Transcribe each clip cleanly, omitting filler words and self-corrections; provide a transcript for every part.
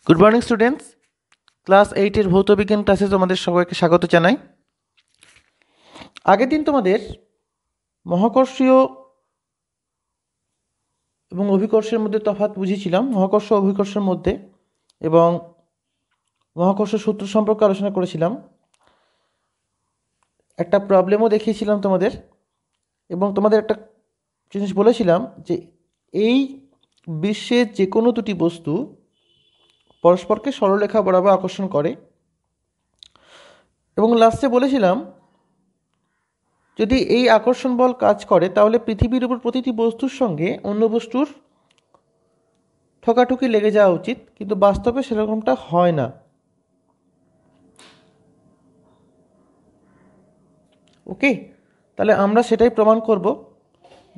Good morning students, class 8-এর ভৌতবিজ্ঞান ক্লাসে তোমাদের সবাইকে স্বাগত জানাই। আগের দিন তোমাদের মহাকর্ষীয় এবং অভিকর্ষের মধ্যে তফাৎ বুঝিয়েছিলাম, মহাকর্ষ অভিকর্ষের মধ্যে, এবং মহাকর্ষ সূত্র সম্পর্কে আলোচনা করেছিলাম। একটা প্রবলেমও দেখিয়েছিলাম তোমাদের, এবং তোমাদের একটা জিনিস বলেছিলাম যে এই বিশ্বের যে কোনো দুটি বস্তু পরস্পরকে সরলরেখা বরাবর আকর্ষণ করে, এবং লাস্টে বলেছিলাম যদি এই আকর্ষণ বল কাজ করে তাহলে পৃথিবীর উপর প্রতিটি বস্তুর সঙ্গে অন্য বস্তুর ঠোকাঠুকি লেগে যাওয়া উচিত, কিন্তু বাস্তবে সেরকমটা হয় না। ওকে, তাহলে আমরা সেটাই প্রমাণ করব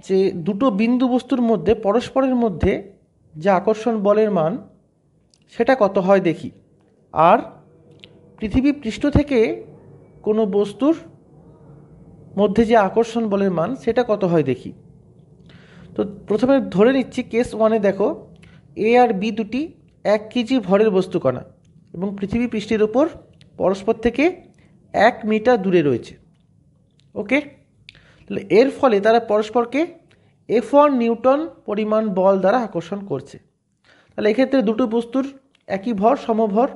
যে দুটো বিন্দু বস্তুর মধ্যে পরস্পরের মধ্যে যে আকর্ষণ বলের মান সেটা কত হয় দেখি, আর পৃথিবী পৃষ্ঠ থেকে কোনো বস্তুর মধ্যে যে আকর্ষণ বলের মান সেটা কত হয় দেখি। তো প্রথমে ধরে নিচ্ছি কেস 1-এ দেখো এ আর বি দুটি 1 কেজি ভরের বস্তু কণা এবং পৃথিবী পৃষ্ঠের উপর পরস্পর থেকে 1 মিটার দূরে রয়েছে। ওকে, তাহলে এর ফলে তারা পরস্পরকে F1 নিউটন পরিমাণ বল দ্বারা আকর্ষণ করছে। তাহলে এক্ষেত্রে দুটো বস্তুর একই ভর, সমভর,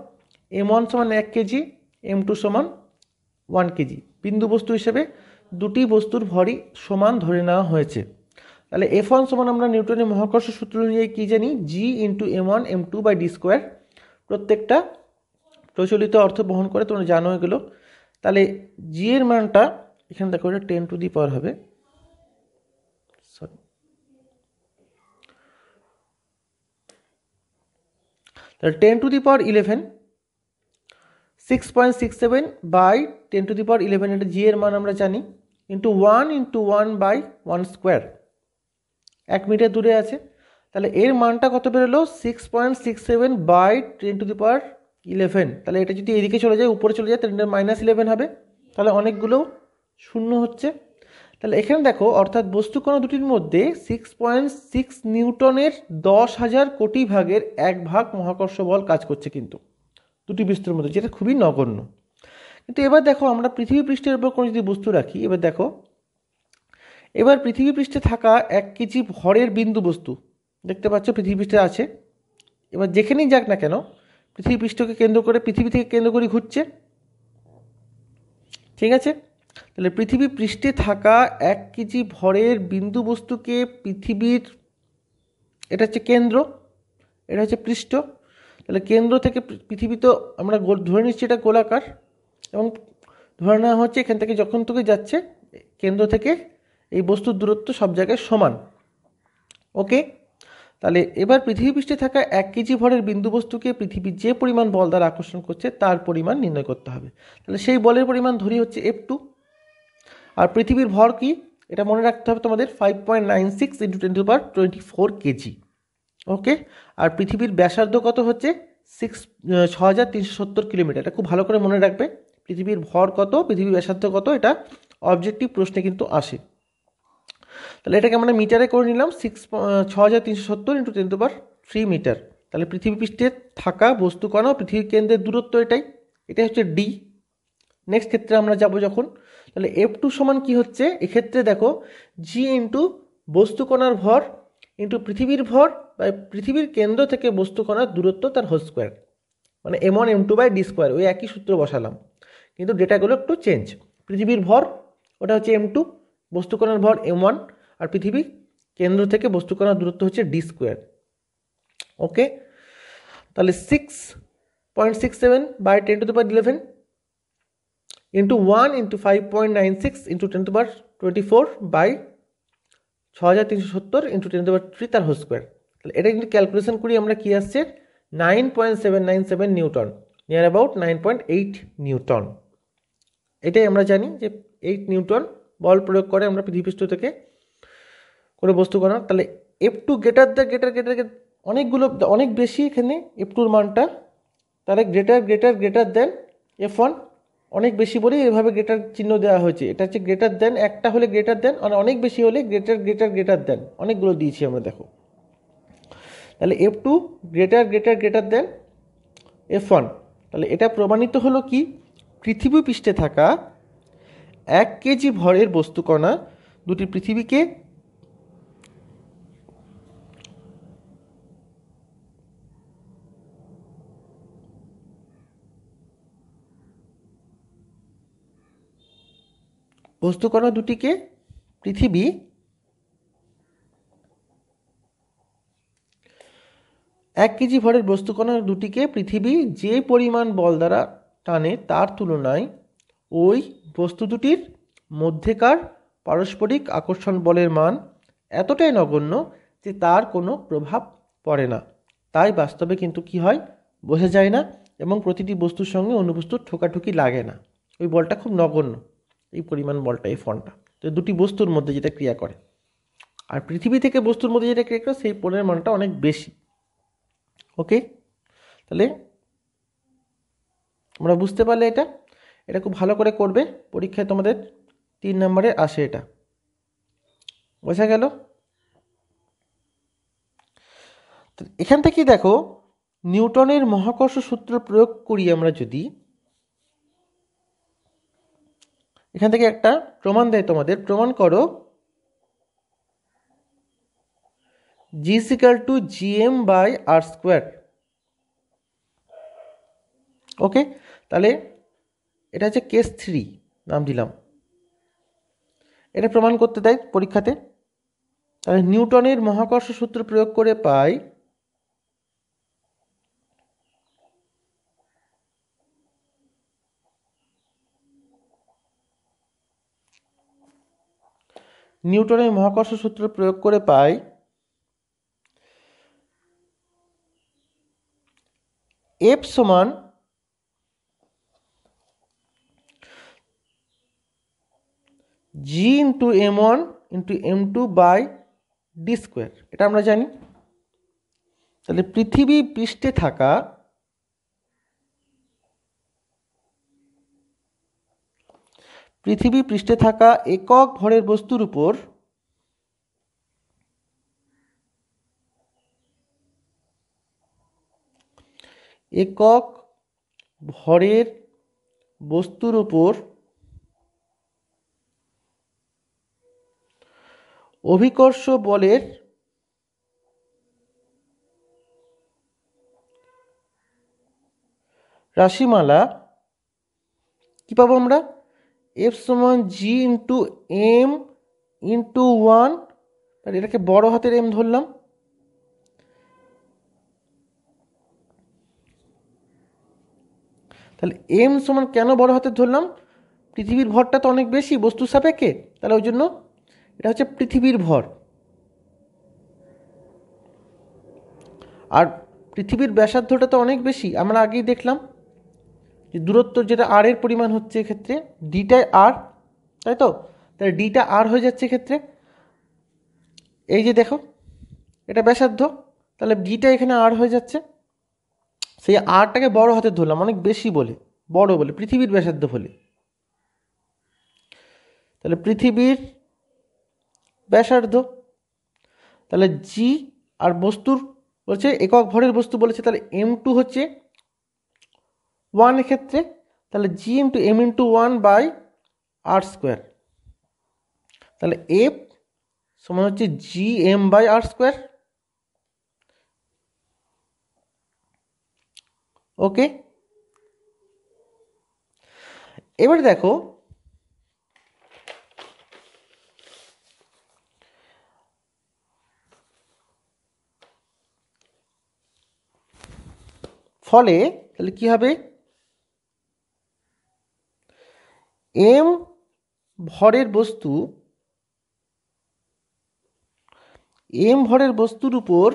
M1 সমান 1 কেজি, M2 সমান 1 কেজি। বিন্দু বস্তু হিসেবে দুটি বস্তুর ভরই সমান ধরে নেওয়া হয়েছে। তাহলে F1 সমান আমরা নিউটনের মহাকর্ষ সূত্র অনুযায়ী কী জানি, G into M1 M2 by D square. প্রত্যেকটা প্রচলিত অর্থ বহন করে, তোমরা জানো এগুলো। তাহলে G এর মানটা এখানে দেখো, এটা 10 টু দি পাওয়ার হবে, সরি, তাহলে 10 to the power 11, 6.67 by 10 to the power 11, এটা জি এর মান আমরা জানি, ইন্টু 1 বাই 1 স্কোয়ার, 1 মিটার দূরে আছে। তাহলে এর মানটা কত বেরোলো, 6.67 বাই 10 টু দি পাওয়ার 11। তাহলে এটা যদি এদিকে চলে যায়, উপরে চলে যায়, তাহলে এটা -11 হবে। তাহলে অনেকগুলো শূন্য হচ্ছে। তাহলে এখানে দেখো, অর্থাৎ বস্তুকণা দুটির মধ্যে 6.6 নিউটনের 10,000 কোটি ভাগের 1 ভাগ মহাকর্ষ বল কাজ করছে কিন্তু দুটি বস্তুর মধ্যে, যেটা খুবই নগণ্য। কিন্তু এবার দেখো, আমরা পৃথিবী পৃষ্ঠের উপর কোনো যদি বস্তু রাখি, এবার দেখো, এবার পৃথিবী পৃষ্ঠে থাকা 1 কেজি ভরের বিন্দু বস্তু দেখতে পাচ্ছ পৃথিবী পৃষ্ঠে আছে। এবার যেখানেই যাক না কেন, পৃথিবী পৃষ্ঠকে কেন্দ্র করে, পৃথিবী থেকে কেন্দ্র করে ঘুরছে, ঠিক আছে। তাহলে পৃথিবী পৃষ্ঠে থাকা 1 কেজি ভরের বিন্দু বস্তুকে পৃথিবীর, এটা হচ্ছে কেন্দ্র, এটা হচ্ছে পৃষ্ঠ। তাহলে কেন্দ্র থেকে পৃথিবী, তো আমরা ধরে নিচ্ছি এটা গোলাকার, এবং ধরে নেওয়া হচ্ছে এখান থেকে যখন থেকে যাচ্ছে কেন্দ্র থেকে এই বস্তুর দূরত্ব সব জায়গায় সমান। ওকে, তাহলে এবার পৃথিবী পৃষ্ঠে থাকা 1 কেজি ভরের বিন্দু বস্তুকে পৃথিবী যে পরিমাণ বল দ্বারা আকর্ষণ করছে তার পরিমাণ নির্ণয় করতে হবে। তাহলে সেই বলের পরিমাণ ধরি হচ্ছে F2, আর পৃথিবীর ভর কি এটা মনে রাখতে হবে তোমাদের, 5.96 into 10 to the power 24 KG. ওকে, আর পৃথিবীর ব্যাসার্ধ কত হচ্ছে 6,370 কিলোমিটার। এটা খুব ভালো করে মনে রাখবে, পৃথিবীর ভর কত, পৃথিবীর ব্যাসার্ধ কত, এটা অবজেক্টিভ প্রশ্নে কিন্তু আসে। তাহলে এটাকে আমরা মিটারে করে নিলাম, 6,370 into 10 to the power 3 metre. তাহলে পৃথিবী পৃষ্ঠে থাকা বস্তু কণা পৃথিবীর কেন্দ্রের দূরত্ব এটাই হচ্ছে ডি। নেক্সট ক্ষেত্রে আমরা যাব যখন, তাহলে F2 সমান কি হচ্ছে, এক্ষেত্রে দেখো জি ইন্টু বস্তু কণার ভর ইন্টু পৃথিবীর ভর বা পৃথিবীর কেন্দ্র থেকে বস্তু কণার দূরত্ব তার হোল স্কোয়ার, মানে M1 M2 by D square. ওই একই সূত্র বসালাম, কিন্তু ডেটাগুলো একটু চেঞ্জ। পৃথিবীর ভর ওটা হচ্ছে M2, বস্তু কণার ভর M1, আর পৃথিবী কেন্দ্র থেকে বস্তু কণার দূরত্ব হচ্ছে ডি স্কোয়ার। ওকে, তাহলে 6.67 by 10 to the power 11 into 1 into 5.96 into 10 to the power 24 by 6,370 into 10 to the power 3 তার হোল স্কোয়ার। তাহলে এটা কিন্তু ক্যালকুলেশন করি আমরা, কি আসছে 9.797 নিউটন, নিয়ার অ্যাবাউট 9.8 নিউটন। এটাই আমরা জানি যে 8 নিউটন বল প্রয়োগ করে আমরা পৃথিবীপৃষ্ঠ থেকে কোনো বস্তু কণা। তাহলে F2 গ্রেটার অনেকগুলো, অনেক বেশি এখানে F2-র মানটা, তাহলে গ্রেটার দেন F1, অনেক বেশি বলেই এভাবে গ্রেটার চিহ্ন দেওয়া হয়েছে। এটা হচ্ছে গ্রেটার দেন, একটা হলে গ্রেটার দেন, আর অনেক বেশি হলে গ্রেটার দেন, অনেকগুলো দিয়েছি আমরা, দেখো। তাহলে F2 গ্রেটার দেন F1। তাহলে এটা প্রমাণিত হলো কি, পৃথিবী পৃষ্ঠে থাকা 1 কেজি ভরের বস্তুকণা দুটি পৃথিবীকে পৃথিবী 1 কেজি ভরের বস্তুকণা দুটিকে পৃথিবী যে পরিমাণ বল দ্বারা টানে তার তুলনায় ওই বস্তু দুটির মধ্যেকার পারস্পরিক আকর্ষণ বলের মান এতটাই নগণ্য যে তার কোনো প্রভাব পড়ে না। তাই বাস্তবে কিন্তু কি হয়, বোঝা যায় না এবং প্রতিটি বস্তুর সঙ্গে অন্য বস্তুর ঠোকাঠুকি লাগে না। ওই বলটা খুব নগণ্য, এই পরিমাণ বলটা, এই ফোনটা তো দুটি বস্তুর মধ্যে যেটা ক্রিয়া করে। আর পৃথিবী থেকে বস্তুর মধ্যে যেটা ক্রিয়া করে সেই বলের মানটা অনেক বেশি। ওকে, তাহলে আমরা বুঝতে পারলে এটা খুব ভালো করে করবে, পরীক্ষায় তোমাদের 3 নম্বরে আসে, এটা বোঝা গেল। এখান থেকেই দেখো, নিউটনের মহাকর্ষ সূত্র প্রয়োগ করি আমরা যদি, এখান থেকে একটা প্রমাণ দেয় তোমাদের, প্রমাণ করো G = gm/r²। ওকে, তাহলে এটা হচ্ছে কেস 3 নাম দিলাম, এটা প্রমাণ করতে দেয় পরীক্ষাতে। তাহলে নিউটনের মহাকর্ষ সূত্র প্রয়োগ করে পাই F সমান g × m1 × m2/d², এটা আমরা জানি। তাহলে পৃথিবী পৃষ্ঠে থাকা একক ভরের বস্তুর উপর অভিকর্ষ বলের রাশিমালা কি পাবো আমরা, F সমান g × m × 1, এটাকে বড় হাতের m ধরলাম, তাহলে m সমান কেন বড় হাতের ধরলাম, পৃথিবীর ভরটা তো অনেক বেশি বস্তুর সাপেক্ষে, তাহলে ওই জন্য এটা হচ্ছে পৃথিবীর ভর। আর পৃথিবীর ব্যাসার্ধটা তো অনেক বেশি, আমরা আগেই দেখলাম যে দূরত্ব যেটা আর এর পরিমাণ হচ্ছে এক্ষেত্রে ডিটাই আর, তাই তো, তাহলে ডিটা আর হয়ে যাচ্ছে এক্ষেত্রে। এই যে দেখো এটা ব্যাসার্ধ, তাহলে ডিটা এখানে আর হয়ে যাচ্ছে, সেই আরটাকে বড় হাতে ধরলাম, অনেক বেশি বলে, বড় বলে, পৃথিবীর ব্যাসার্ধ বলে। তাহলে পৃথিবীর ব্যাসার্ধ, তাহলে জি আর বস্তুর বলছে একক ভরের বস্তু বলেছে, তাহলে m2 হচ্ছে 1 এক্ষেত্রে, তাহলে g × m × 1/r², তাহলে f সমান হচ্ছে gm/r²। ওকে, এবারে দেখো ফলে তাহলে কি হবে, m ভরের বস্তুর উপর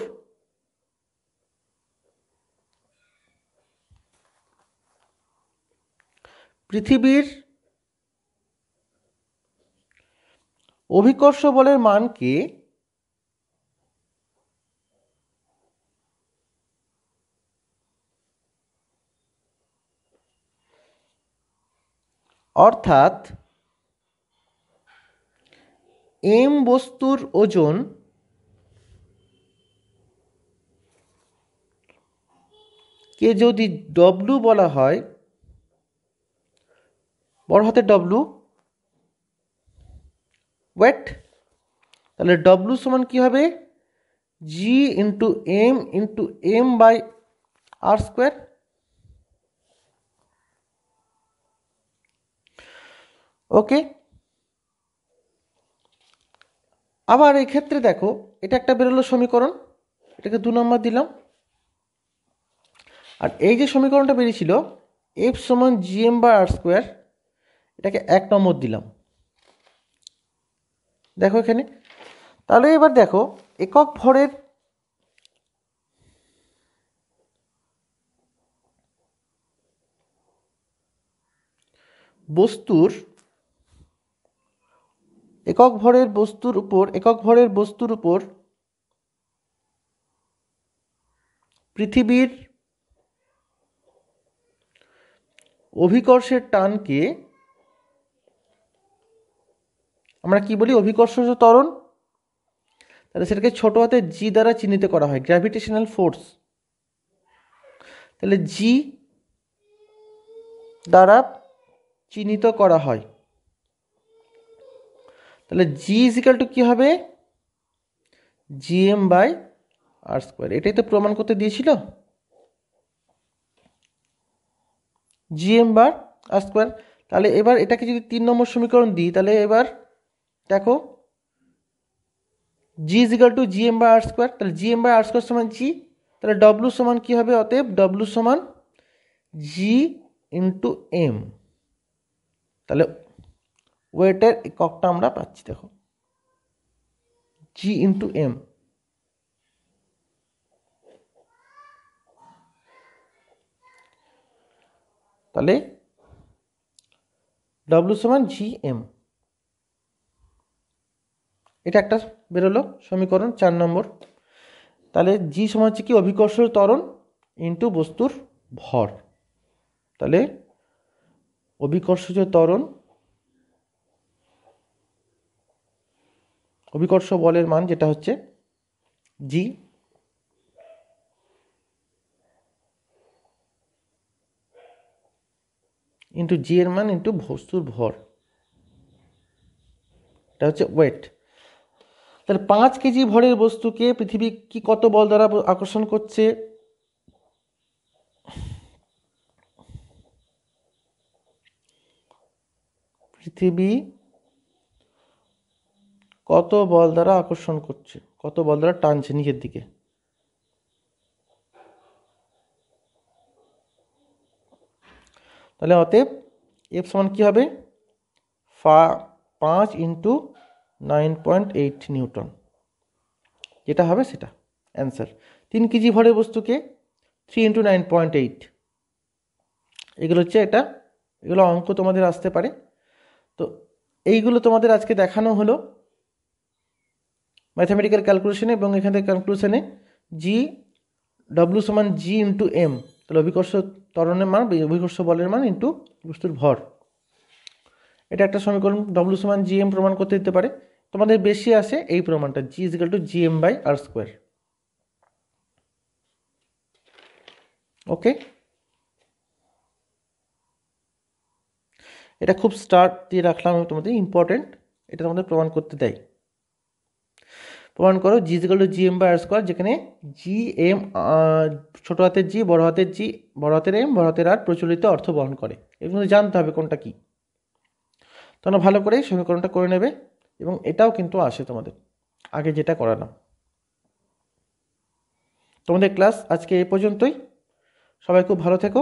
পৃথিবীর অভিকর্ষ বলের মানকে অর্থাৎ m বস্তুর ওজন কে যদি ডব্লু বলা হয়, বড় হাতের ডব্লু, ওয়েট, তাহলে ডব্লু সমান কি হবে? G into M by R square. Okay, আবার এই ক্ষেত্রে দেখো, এটা একটা বেরোলো সমীকরণ, এটাকে 2 নম্বর দিলাম। আর এই যে সমীকরণটা বেরিয়েছিল এফ সমান G M by R square, এটাকে 1 নম্বর দিলাম। দেখো এখানে, তাহলে এবার দেখো একক ভরের বস্তুর একক ভরের বস্তুর উপর পৃথিবীর অভিকর্ষের টানকে আমরা কি বলি? অভিকর্ষজ ত্বরণ। তাহলে সেটাকে ছোট হাতে জি দ্বারা চিহ্নিত করা হয়, গ্র্যাভিটেশনাল ফোর্স। তাহলে জি দ্বারা চিহ্নিত করা হয়। তাহলে জি ইজ ইকাল টু কি হবে? G M by R square. এটাই তো প্রমাণ করতে দিয়েছিল, জি এম বার আর স্কোয়ার। তাহলে এবার এটাকে যদি 3 নম্বর সমীকরণ দিই, তাহলে এবার দেখো G is equal to G M by R square. তাহলে G M by R square সমান জি, তাহলে ডব্লু সমান কি হবে? অতএব ডব্লু সমান জি ইন্টু এম। তাহলে ওয়েটের এককটা আমরা পাচ্ছি, দেখো জি ইন্টু এম। তাহলে ডব্লু সমান জি এম, এটা একটা বেরোলো সমীকরণ 4 নম্বর। তাহলে জি সমান হচ্ছে কি? অভিকর্ষ ত্বরণ ইন্টু বস্তুর ভর। তাহলে অভিকর্ষজ ত্বরণ, অভিকর্ষ বলের মান যেটা হচ্ছে জি, ইন্টু জি এর মান ইন্টু বস্তুর ভর, এটা হচ্ছে ওয়েট। তাহলে 5 কেজি ভরের বস্তুকে পৃথিবী কি কত বল দ্বারা আকর্ষণ করছে? পৃথিবী কত বল দ্বারা আকর্ষণ করছে, কত বল দ্বারা টানছে নিচের দিকে? তাহলে অতএব এফ সমান কি হবে? 5 ইন্টু 9.8 নিউটন, যেটা হবে সেটা অ্যান্সার। 3 কেজি ভরের বস্তুকে 3 ইন্টু 9.8, এগুলো হচ্ছে এটা, এগুলো অঙ্ক তোমাদের আসতে পারে। তো এইগুলো তোমাদের আজকে দেখানো হলো ম্যাথামেটিক্যাল ক্যালকুলেশনে, এবং এখান থেকে কনক্লুশনে জি ডব্লু সমান জি ইন্টু এম। তাহলে অভিকর্ষ ত্বরণের মান, অভিকর্ষ বলের মান ইন্টু বস্তুর ভর, এটা একটা সমীকরণ। ডব্লু সমান জি এম প্রমাণ করতে দিতে পারে, তোমাদের বেশি আসে এই প্রমাণটা, G is equal to G M by R square. Okay, এটা খুব স্টার্ট দিয়ে রাখলাম আমি তোমাদের, ইম্পর্টেন্ট, এটা তোমাদের প্রমাণ করতে দেয়। প্রমাণ করো G is equal to G M by R square, যেখানে জি এম ছোট হাতের জি, বড় হাতের জি, বড় হাতের এম, বড় হাতের আর প্রচলিত অর্থ বহন করে। এগুলো জানতে হবে কোনটা কি। তোমরা ভালো করে সমীকরণটা করে নেবে, এবং এটাও কিন্তু আসে তোমাদের আগে যেটা করালাম। তোমাদের ক্লাস আজকে এই পর্যন্তই। সবাই খুব ভালো থেকো।